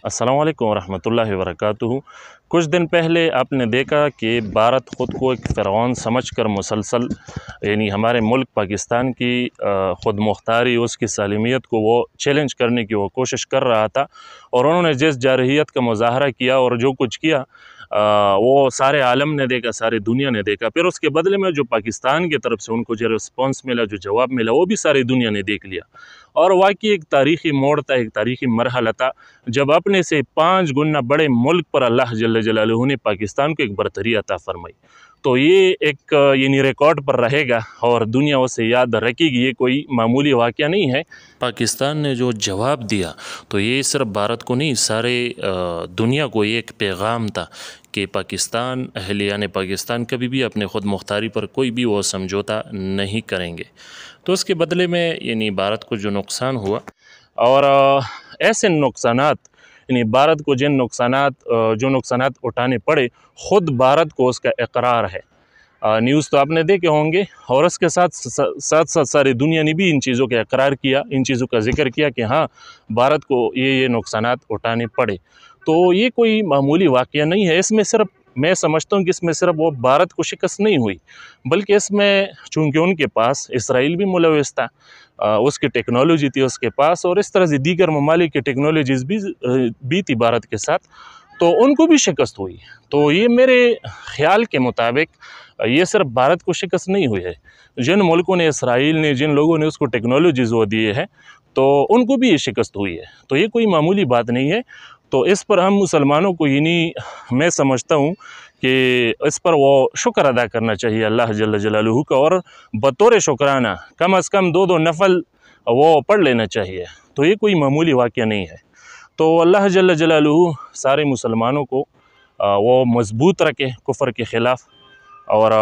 अस्सलाम वालेकुम रहमतुल्लाहि व बरकातुहू। कुछ दिन पहले आपने देखा कि भारत ख़ुद को एक फ़िरौन समझकर मुसलसल यानी हमारे मुल्क पाकिस्तान की ख़ुद मुख्तारी उसकी सालिमियत को वो चैलेंज करने की वो कोशिश कर रहा था, और उन्होंने जिस जारहियत का मुज़ाहरा किया और जो कुछ किया वो सारे आलम ने देखा, सारी दुनिया ने देखा। फिर उसके बदले में जो पाकिस्तान की तरफ से उनको जो रिस्पॉन्स मिला, जो जवाब मिला, वो भी सारी दुनिया ने देख लिया। और वाकई एक तारीख़ी मोड़ था, एक तारीख़ी मरहला था जब अपने से 5 गुना बड़े मुल्क पर अल्लाह जल्ल जलालुहू ने पाकिस्तान को एक बरतरी अता फरमाई। तो ये एक यानी रिकॉर्ड पर रहेगा और दुनिया उसे याद रखेगी। ये कोई मामूली वाक़या नहीं है। पाकिस्तान ने जो जवाब दिया तो ये सिर्फ भारत को नहीं, सारे दुनिया को ये एक पैगाम था कि पाकिस्तान, अहलियान पाकिस्तान कभी भी अपने ख़ुद मुख्तारी पर कोई भी वो समझौता नहीं करेंगे। तो उसके बदले में यानी भारत को जो नुकसान हुआ, और ऐसे नुकसानात यानी भारत को जो नुकसानात उठाने पड़े, ख़ुद भारत को उसका इकरार है। न्यूज़ तो आपने देखे होंगे, और उसके साथ साथ सारी दुनिया ने भी इन चीज़ों का इकरार किया, इन चीज़ों का जिक्र किया कि हाँ, भारत को ये नुकसानात उठाने पड़े। तो ये कोई मामूली वाक़या नहीं है। इसमें सिर्फ मैं समझता हूँ कि इसमें सिर्फ वो भारत को शिकस्त नहीं हुई, बल्कि इसमें चूँकि उनके पास इसराइल भी मुलविस था, उसकी टेक्नोलॉजी थी उसके पास, और इस तरह से दीगर ममालिक की टेक्नोलॉजीज़ भी थी भारत के साथ, तो उनको भी शिकस्त हुई। तो ये मेरे ख़्याल के मुताबिक ये सिर्फ भारत को शिकस्त नहीं हुई है। जिन मुल्कों ने, इसराइल ने, जिन लोगों ने उसको टेक्नोलॉजीज़ वो दिए हैं, तो उनको भी ये शिकस्त हुई है। तो ये कोई मामूली बात नहीं है। तो इस पर हम मुसलमानों को मैं समझता हूँ कि इस पर वो शुक्र अदा करना चाहिए अल्लाह जल्ल जलालुहू का, और बतौर शुक्राना कम से कम 2-2 नफल वो पढ़ लेना चाहिए। तो ये कोई मामूली वाक़या नहीं है। तो अल्लाह जल्ल जलालुहू सारे मुसलमानों को वो मज़बूत रखे कुफ़र के ख़िलाफ़, और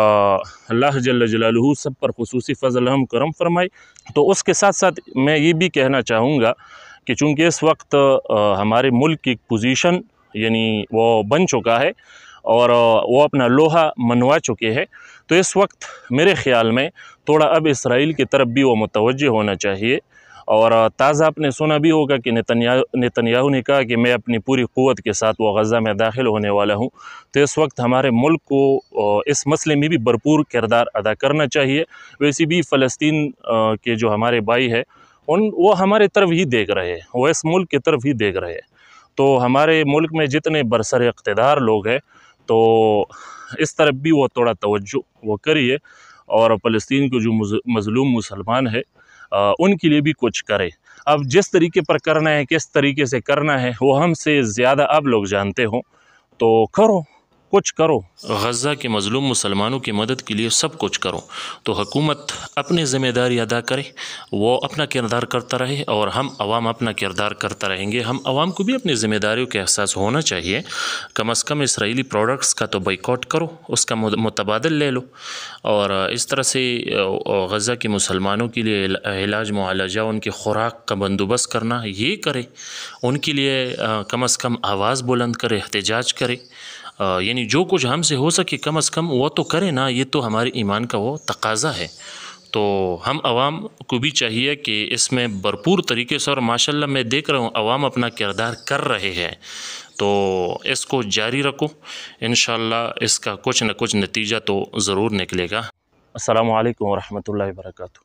अल्लाह जल्ल जलालुहू सब पर खुसूसी फ़ज़ल हम करम फरमाए। तो उसके साथ साथ मैं ये भी कहना चाहूँगा कि चूँकि इस वक्त हमारे मुल्क की पोजीशन यानी वो बन चुका है और वो अपना लोहा मनवा चुके हैं, तो इस वक्त मेरे ख़्याल में थोड़ा अब इसराइल की तरफ भी वो मुतवज्जे होना चाहिए। और ताज़ा आपने सुना भी होगा कि नेतन्याहू ने कहा कि मैं अपनी पूरी क़ुव्वत के साथ वो गज़ा में दाखिल होने वाला हूँ। तो इस वक्त हमारे मुल्क को इस मसले में भी भरपूर किरदार अदा करना चाहिए। वैसे भी फ़लस्तीन के जो हमारे भाई हैं, वो हमारे तरफ ही देख रहे हैं, वो इस मुल्क की तरफ ही देख रहे हैं। तो हमारे मुल्क में जितने बरसर इक़्तिदार लोग हैं, तो इस तरफ भी वो थोड़ा तवज्जो वो करिए, और फ़लस्तीन के जो मज़लूम मुसलमान है उनके लिए भी कुछ करें। अब जिस तरीके पर करना है, किस तरीके से करना है, वो हमसे ज़्यादा आप लोग जानते हो, तो करो, कुछ करो। गज़ा के मज़लूम मुसलमानों की मदद के लिए सब कुछ करो। तो हुकूमत अपनी ज़िम्मेदारी अदा करे, वो अपना किरदार करता रहे, और हम आवाम अपना किरदार करता रहेंगे। हम आवाम को भी अपनी ज़िम्मेदारियों का एहसास होना चाहिए। कम से कम इसराइली प्रोडक्ट्स का तो बाइकआउट करो, उसका मुतबादल ले लो, और इस तरह से गज़ा के मुसलमानों के लिए इलाज मुआलजा, उनकी खुराक का बंदोबस्त करना, ये करे। उनके लिए कम से कम आवाज़ बुलंद करे, एहतजाज करे, यानी जो कुछ हमसे हो सके कम से कम वो तो करें ना। ये तो हमारे ईमान का वो तकाज़ा है। तो हम आवाम को भी चाहिए कि इसमें भरपूर तरीके से, और माशाल्लाह मैं देख रहा हूँ आवाम अपना किरदार कर रहे हैं, तो इसको जारी रखो। इंशाअल्लाह इसका कुछ न कुछ नतीजा तो ज़रूर निकलेगा। अस्सलामु अलैकुम व रहमतुल्लाहि व बरकातुहू।